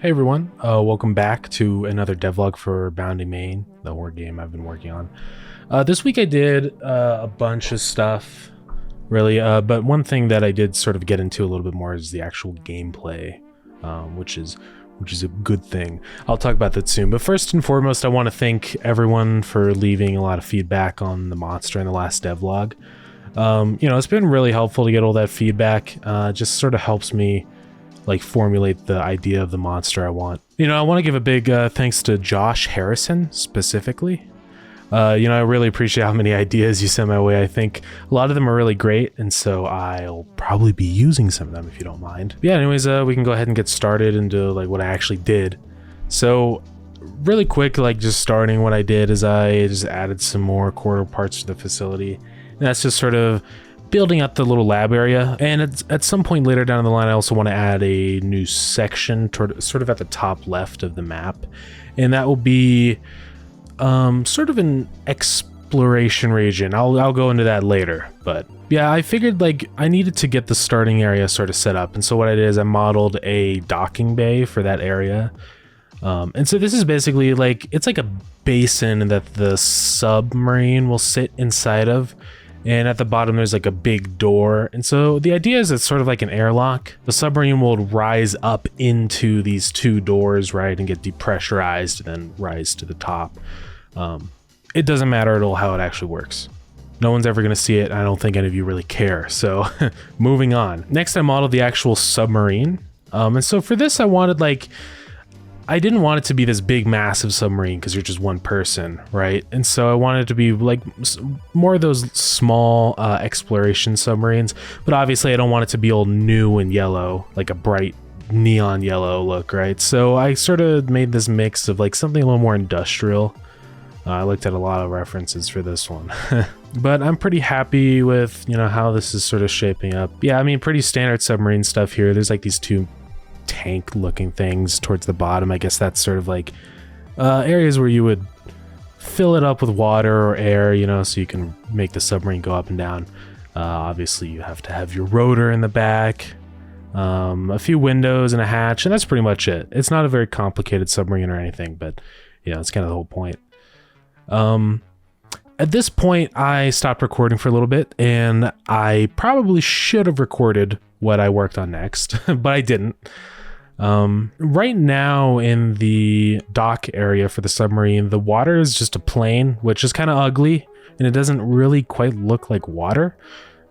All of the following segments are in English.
Hey everyone, welcome back to another devlog for Bounding Main, the horror game I've been working on. This week I did a bunch of stuff, really, but one thing that I did sort of get into a little bit more is the actual gameplay, which is a good thing. I'll talk about that soon, but first and foremost, I want to thank everyone for leaving a lot of feedback on the monster in the last devlog. It's been really helpful to get all that feedback. Just sort of helps me like formulate the idea of the monster I want. I want to give a big thanks to Josh Harrison specifically. I really appreciate how many ideas you sent my way. I think a lot of them are really great, and so I'll probably be using some of them if you don't mind. Yeah, anyways, we can go ahead and get started into like what I actually did. So really quick, like just starting, what I did is I just added some more corridor parts to the facility. And that's just sort of building up the little lab area, and at some point later down the line I also want to add a new section sort of at the top left of the map, and that will be sort of an exploration region. I'll go into that later, but yeah, I figured like I needed to get the starting area sort of set up, and so what I did is I modeled a docking bay for that area. And so this is basically like, it's like a basin that the submarine will sit inside of. And at the bottom, there's like a big door. And so the idea is it's sort of like an airlock. The submarine will rise up into these two doors, right? And get depressurized and then rise to the top. It doesn't matter at all how it actually works. No one's ever going to see it. I don't think any of you really care. So moving on. Next, I modeled the actual submarine. And so for this, I didn't want it to be this big, massive submarine because you're just one person, right? And so I wanted it to be like more of those small exploration submarines, but obviously I don't want it to be all new and yellow, like a bright neon yellow look, right? So I sort of made this mix of like something a little more industrial. I looked at a lot of references for this one, but I'm pretty happy with, how this is sort of shaping up. Yeah, I mean, pretty standard submarine stuff here. There's like these two tank looking things towards the bottom. I guess that's sort of like areas where you would fill it up with water or air, so you can make the submarine go up and down. Obviously you have to have your rotor in the back, a few windows and a hatch, and that's pretty much it. It's not a very complicated submarine or anything, but it's kind of the whole point. At this point I stopped recording for a little bit, and I probably should have recorded what I worked on next, but I didn't. Right now in the dock area for the submarine, the water is just a plane, which is kind of ugly, and it doesn't really quite look like water.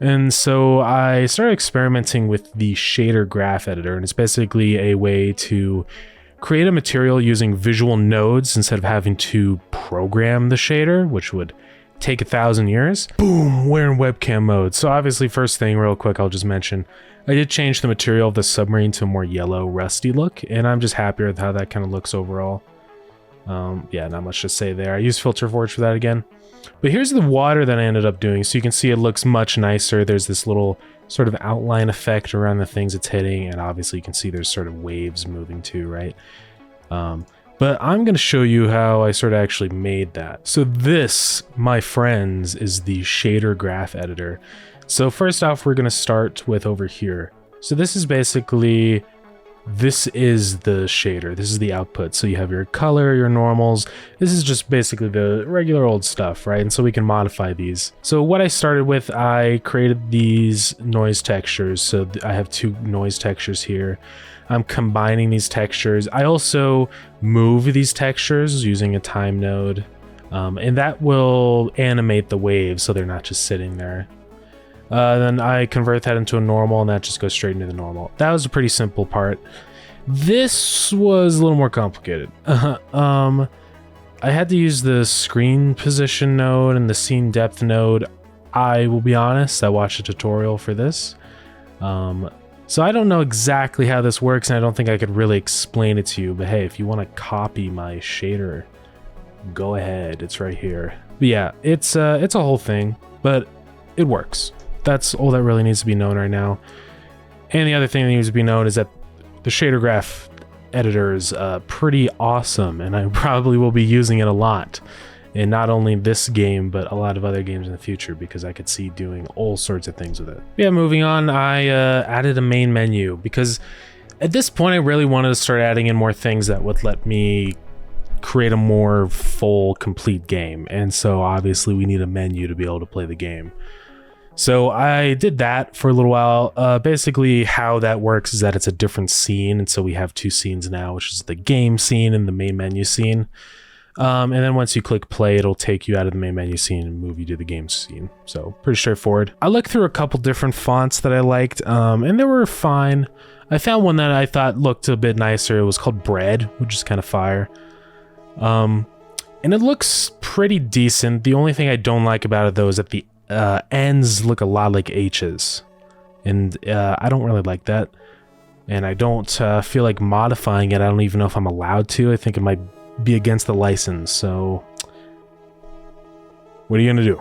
And so I started experimenting with the shader graph editor, and it's basically a way to create a material using visual nodes instead of having to program the shader, which would take 1,000 years. Boom, we're in webcam mode. So obviously, first thing real quick, I'll just mention, I did change the material of the submarine to a more yellow, rusty look, and I'm just happier with how that kind of looks overall. Yeah, not much to say there. I used Filter Forge for that again. But here's the water that I ended up doing. So you can see it looks much nicer. There's this little sort of outline effect around the things it's hitting, and obviously you can see there's sort of waves moving too, right? But I'm going to show you how I sort of actually made that. So this, my friends, is the shader graph editor. So first off, we're going to start with over here. So this is basically, this is the shader. This is the output. So you have your color, your normals. This is just basically the regular old stuff, right? And so we can modify these. So what I started with, I created these noise textures. So I have two noise textures here. I'm combining these textures. I also move these textures using a time node, and that will animate the waves so they're not just sitting there. Then I convert that into a normal, and that just goes straight into the normal. That was a pretty simple part. This was a little more complicated. I had to use the screen position node and the scene depth node. I will be honest, I watched a tutorial for this. So I don't know exactly how this works, and I don't think I could really explain it to you, but hey, if you want to copy my shader, go ahead, it's right here. But yeah, it's a whole thing, but it works. That's all that really needs to be known right now. And the other thing that needs to be known is that the shader graph editor is pretty awesome, and I probably will be using it a lot. in not only this game, but a lot of other games in the future, because I could see doing all sorts of things with it. Yeah, moving on, I added a main menu because At this point, I really wanted to start adding in more things that would let me create a more full, complete game. And so obviously we need a menu to be able to play the game. So I did that for a little while. Basically how that works is that it's a different scene. And so we have two scenes now, which is the game scene and the main menu scene. And then once you click play, it'll take you out of the main menu scene and move you to the game scene. So pretty straightforward. I looked through a couple different fonts that I liked, and they were fine. I found one that I thought looked a bit nicer. It was called Bread, which is kind of fire. And it looks pretty decent. The only thing I don't like about it though is that the ends look a lot like H's, and I don't really like that. And I don't feel like modifying it. I don't even know if I'm allowed to. I think it might be against the license, so what are you gonna do?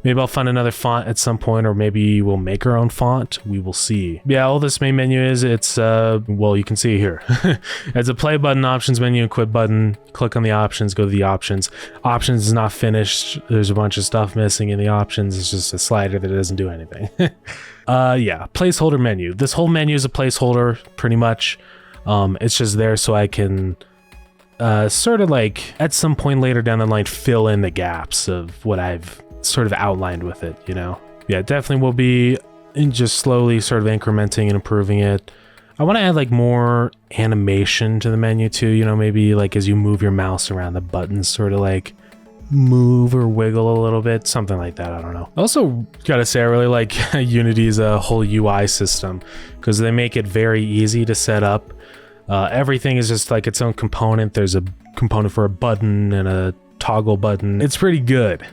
Maybe I'll find another font at some point, or maybe we'll make our own font. We will see. Yeah, all this main menu is, it's well, you can see here. It's a play button, options menu, and quit button. Click on the options, go to the options. Options is not finished. There's a bunch of stuff missing in the options. It's just a slider that doesn't do anything. Yeah, placeholder menu. This whole menu is a placeholder, pretty much. It's just there so I can sort of like at some point later down the line fill in the gaps of what I've sort of outlined with it, you know? Yeah, definitely will be just slowly sort of incrementing and improving it. I want to add like more animation to the menu too, you know, maybe like as you move your mouse around, the buttons sort of like move or wiggle a little bit, something like that. I don't know. I also gotta say I really like Unity's whole UI system, because they make it very easy to set up. Everything is just like its own component. There's a component for a button and a toggle button. It's pretty good.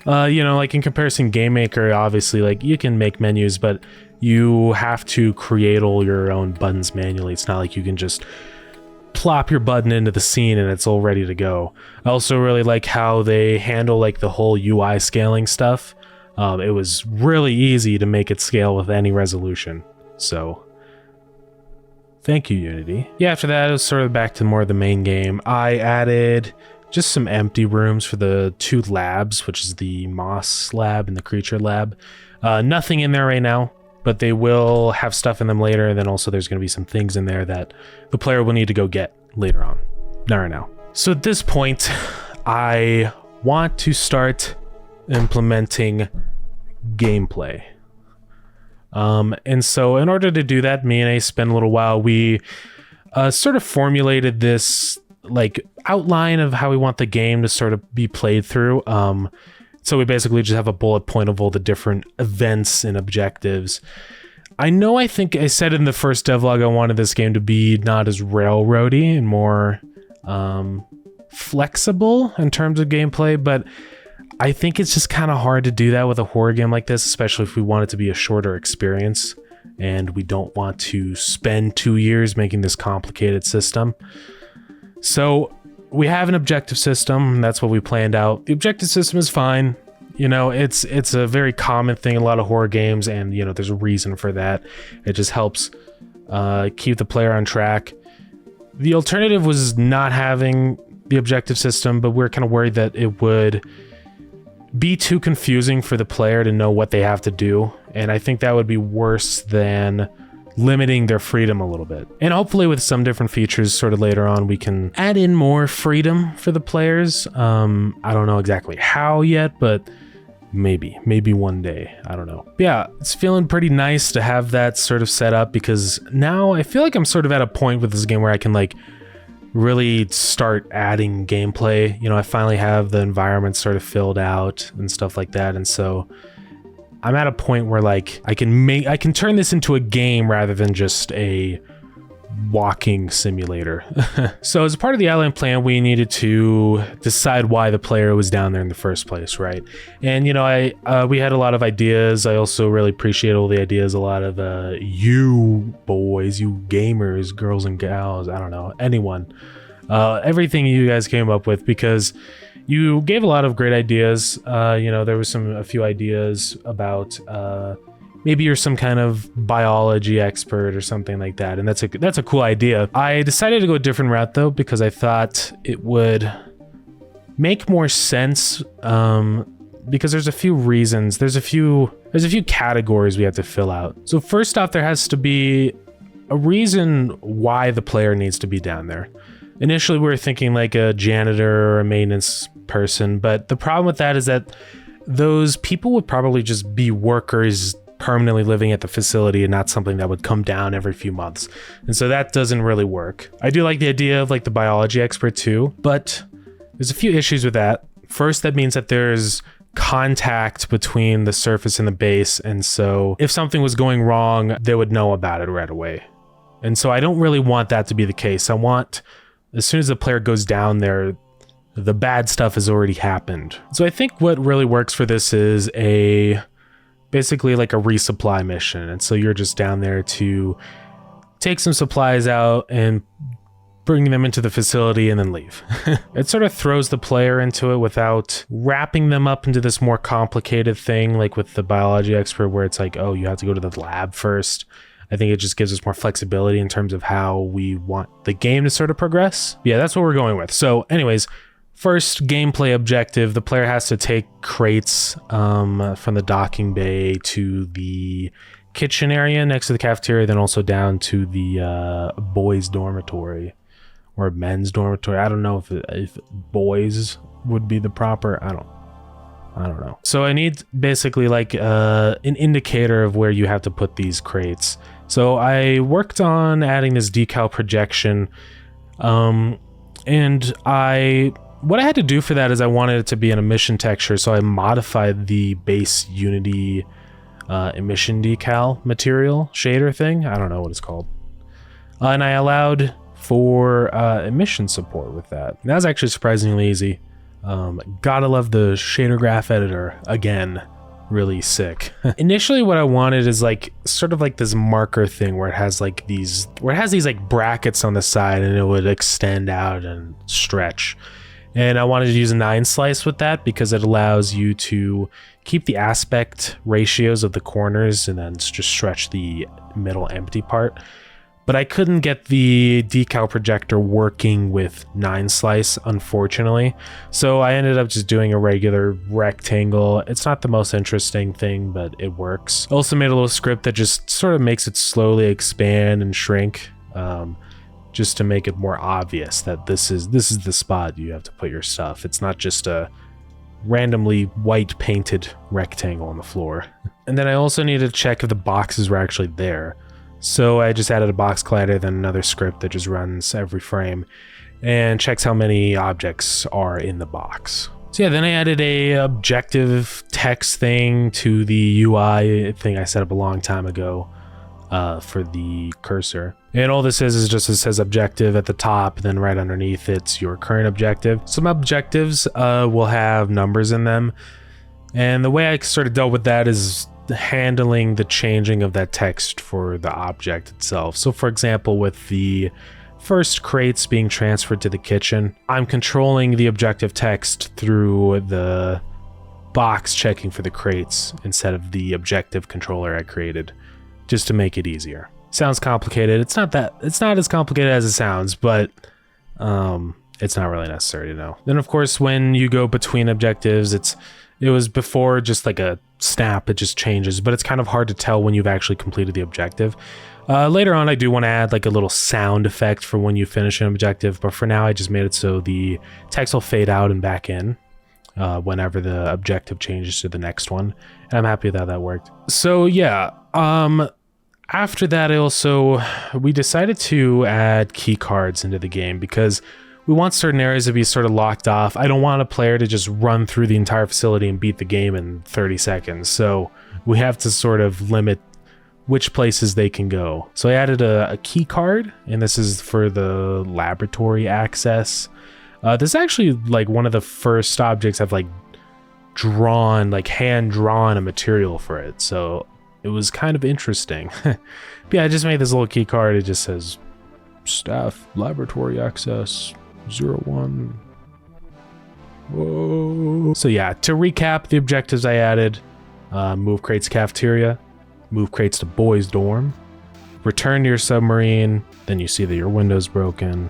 You know, like in comparison, Game Maker, obviously, like you can make menus, but you have to create all your own buttons manually. It's not like you can just plop your button into the scene and it's all ready to go. I also really like how they handle like the whole UI scaling stuff. It was really easy to make it scale with any resolution. So thank you, Unity. Yeah, after that, it was sort of back to more of the main game. I added just some empty rooms for the two labs, which is the Moss lab and the Creature lab. Nothing in there right now, but they will have stuff in them later. And then also there's going to be some things in there that the player will need to go get later on. Not right now. So at this point, I want to start implementing gameplay. And so in order to do that, me and Ace spent a little while, we sort of formulated this like outline of how we want the game to sort of be played through. So we basically just have a bullet point of all the different events and objectives. I think I said in the first devlog I wanted this game to be not as railroady and more flexible in terms of gameplay, but I think it's just kind of hard to do that with a horror game like this, especially if we want it to be a shorter experience and we don't want to spend 2 years making this complicated system. So we have an objective system. That's what we planned out. The objective system is fine. You know, it's a very common thing in a lot of horror games, and you know, there's a reason for that. It just helps keep the player on track. The alternative was not having the objective system, but we're kind of worried that it would be too confusing for the player to know what they have to do, and I think that would be worse than limiting their freedom a little bit. And hopefully with some different features sort of later on, we can add in more freedom for the players. I don't know exactly how yet, but maybe one day. I don't know. But yeah, it's feeling pretty nice to have that sort of set up, because now I feel like I'm sort of at a point with this game where I can like really start adding gameplay. You know, I finally have the environment sort of filled out and stuff like that, and so I'm at a point where like I can turn this into a game rather than just a walking simulator. So as part of the outline plan, we needed to decide why the player was down there in the first place, right? And you know, we had a lot of ideas. I also really appreciate all the ideas a lot of you boys, you gamers, girls and gals, I don't know, anyone, everything you guys came up with, because you gave a lot of great ideas. You know, there was a few ideas about maybe you're some kind of biology expert or something like that, and that's a cool idea. I decided to go a different route though, because I thought it would make more sense, because there's a few reasons. There's a few categories we have to fill out. So first off, there has to be a reason why the player needs to be down there. Initially, we were thinking like a janitor or a maintenance person, but the problem with that is that those people would probably just be workers permanently living at the facility and not something that would come down every few months. And so that doesn't really work. I do like the idea of like the biology expert too, but there's a few issues with that. First, that means that there's contact between the surface and the base, and so if something was going wrong, they would know about it right away. And so I don't really want that to be the case. I want, as soon as the player goes down there, the bad stuff has already happened. So I think what really works for this is basically like a resupply mission. And so you're just down there to take some supplies out and bring them into the facility and then leave. It sort of throws the player into it without wrapping them up into this more complicated thing, like with the biology expert where it's like, oh, you have to go to the lab first. I think it just gives us more flexibility in terms of how we want the game to sort of progress. Yeah, that's what we're going with. So anyways, first gameplay objective, the player has to take crates from the docking bay to the kitchen area next to the cafeteria, then also down to the boys' dormitory or men's dormitory. I don't know if boys would be the proper, I don't know. So I need basically like an indicator of where you have to put these crates. So I worked on adding this decal projection, and what I had to do for that is I wanted it to be an emission texture, so I modified the base Unity emission decal material shader thing. I don't know what it's called. And I allowed for emission support with that. And that was actually surprisingly easy. Gotta love the shader graph editor again. Really sick. Initially what I wanted is like sort of like this marker thing where it has these like brackets on the side and it would extend out and stretch. And I wanted to use a 9 slice with that because it allows you to keep the aspect ratios of the corners and then just stretch the middle empty part. But I couldn't get the decal projector working with 9 slice, unfortunately. So I ended up just doing a regular rectangle. It's not the most interesting thing, but it works. Also made a little script that just sort of makes it slowly expand and shrink, just to make it more obvious that this is the spot you have to put your stuff. It's not just a randomly white painted rectangle on the floor. And then I also needed to check if the boxes were actually there. So I just added a box collider, then another script that just runs every frame and checks how many objects are in the box. So yeah, then I added a objective text thing to the UI thing I set up a long time ago for the cursor. And all this is just, it says objective at the top, then right underneath it's your current objective. Some objectives will have numbers in them. And the way I sort of dealt with that is handling the changing of that text for the object itself. So for example, with the first crates being transferred to the kitchen, I'm controlling the objective text through the box checking for the crates instead of the objective controller I created, just to make it easier. Sounds complicated. It's not as complicated as it sounds, but it's not really necessary to know. Then of course, when you go between objectives, it was before just like a snap, it just changes, but it's kind of hard to tell when you've actually completed the objective. Later on, I do want to add like a little sound effect for when you finish an objective, but for now I just made it so the text will fade out and back in whenever the objective changes to the next one. And I'm happy that that worked. So yeah, after that, we decided to add key cards into the game because we want certain areas to be sort of locked off. I don't want a player to just run through the entire facility and beat the game in 30 seconds. So we have to sort of limit which places they can go. So I added a key card, and this is for the laboratory access. This is actually like one of the first objects I've like drawn, like hand drawn a material for it. So it was kind of interesting. But yeah, I just made this little key card. It just says staff laboratory access 01. Whoa. So yeah, to recap the objectives I added, move crates to cafeteria, move crates to boys dorm, return to your submarine, then you see that your window's broken,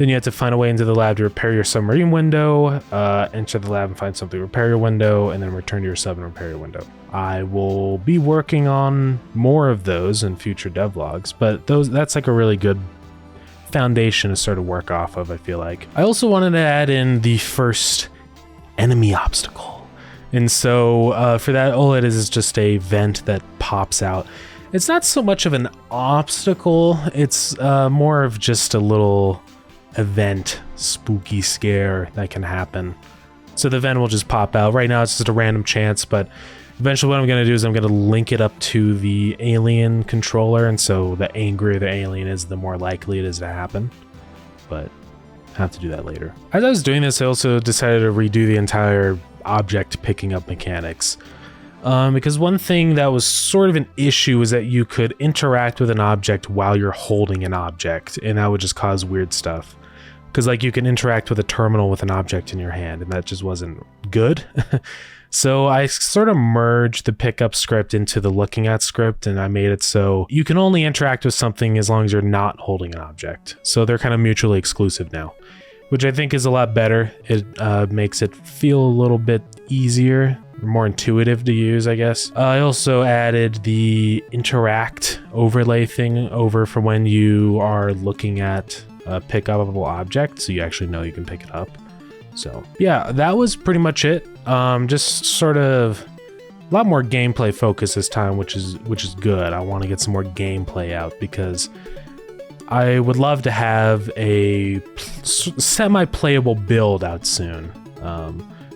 Then you have to find a way into the lab to repair your submarine window, enter the lab and find something to repair your window, and then return to your sub and repair your window. I will be working on more of those in future devlogs, but that's like a really good foundation to sort of work off of, I feel like. I also wanted to add in the first enemy obstacle. And so for that, all it is just a vent that pops out. It's not so much of an obstacle, it's more of just a little event, spooky scare that can happen. So the vent will just pop out. Right now it's just a random chance, but eventually what I'm going to do is I'm going to link it up to the alien controller, and so the angrier the alien is, the more likely it is to happen. But I have to do that later. As I was doing this, I also decided to redo the entire object picking up mechanics. Because one thing that was sort of an issue is that you could interact with an object while you're holding an object, and that would just cause weird stuff. Because like you can interact with a terminal with an object in your hand, and that just wasn't good. So I sort of merged the pickup script into the looking at script, and I made it so you can only interact with something as long as you're not holding an object. So they're kind of mutually exclusive now, which I think is a lot better. It makes it feel a little bit easier, more intuitive to use, I guess. I also added the interact overlay thing over for when you are looking at a pick-upable object, so you actually know you can pick it up. So yeah, that was pretty much it. Just sort of a lot more gameplay focus this time, which is good. I want to get some more gameplay out because I would love to have a semi-playable build out soon.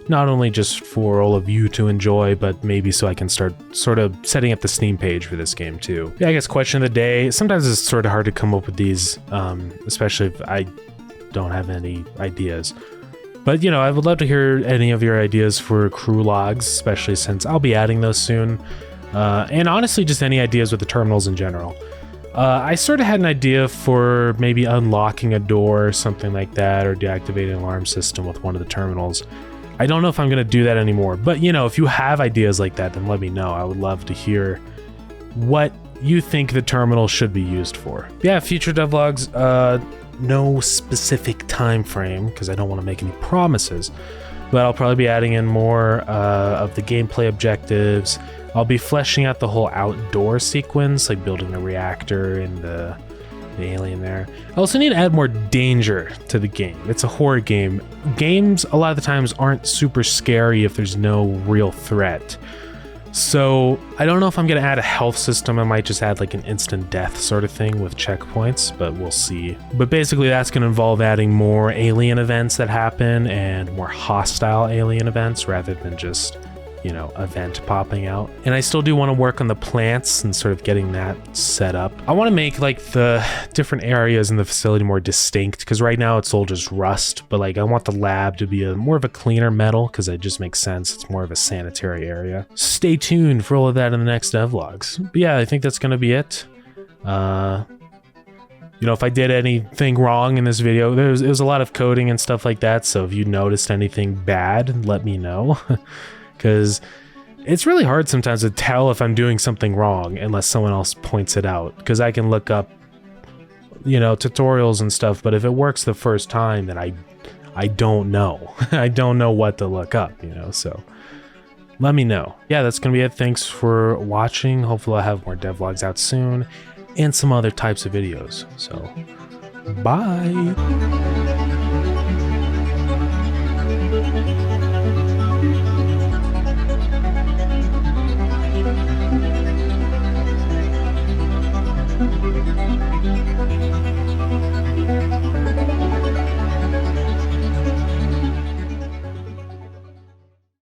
Not only just for all of you to enjoy, but maybe so I can start sort of setting up the Steam page for this game too. Yeah, I guess question of the day. Sometimes it's sort of hard to come up with these, especially if I don't have any ideas. But, you know, I would love to hear any of your ideas for crew logs, especially since I'll be adding those soon. And honestly, just any ideas with the terminals in general. I sort of had an idea for maybe unlocking a door or something like that, or deactivating an alarm system with one of the terminals. I don't know if I'm going to do that anymore, but, you know, if you have ideas like that, then let me know. I would love to hear what you think the terminal should be used for. Yeah, future devlogs, no specific time frame because I don't want to make any promises, but I'll probably be adding in more of the gameplay objectives. I'll be fleshing out the whole outdoor sequence, like building the reactor and the alien there. I also need to add more danger to the game. It's a horror game. Games a lot of the times aren't super scary if there's no real threat. So I don't know if I'm going to add a health system. I might just add like an instant death sort of thing with checkpoints, but we'll see. But basically that's going to involve adding more alien events that happen and more hostile alien events rather than just, you know, event popping out. And I still do want to work on the plants and sort of getting that set up. I want to make like the different areas in the facility more distinct because right now it's all just rust, but like I want the lab to be more of a cleaner metal because it just makes sense. It's more of a sanitary area. Stay tuned for all of that in the next devlogs. But yeah, I think that's going to be it. You know, if I did anything wrong in this video, it was a lot of coding and stuff like that. So if you noticed anything bad, let me know. Because it's really hard sometimes to tell if I'm doing something wrong unless someone else points it out. Because I can look up, you know, tutorials and stuff, but if it works the first time, then I don't know. I don't know what to look up, you know, so let me know. Yeah, that's going to be it. Thanks for watching. Hopefully I'll have more devlogs out soon and some other types of videos. So, bye!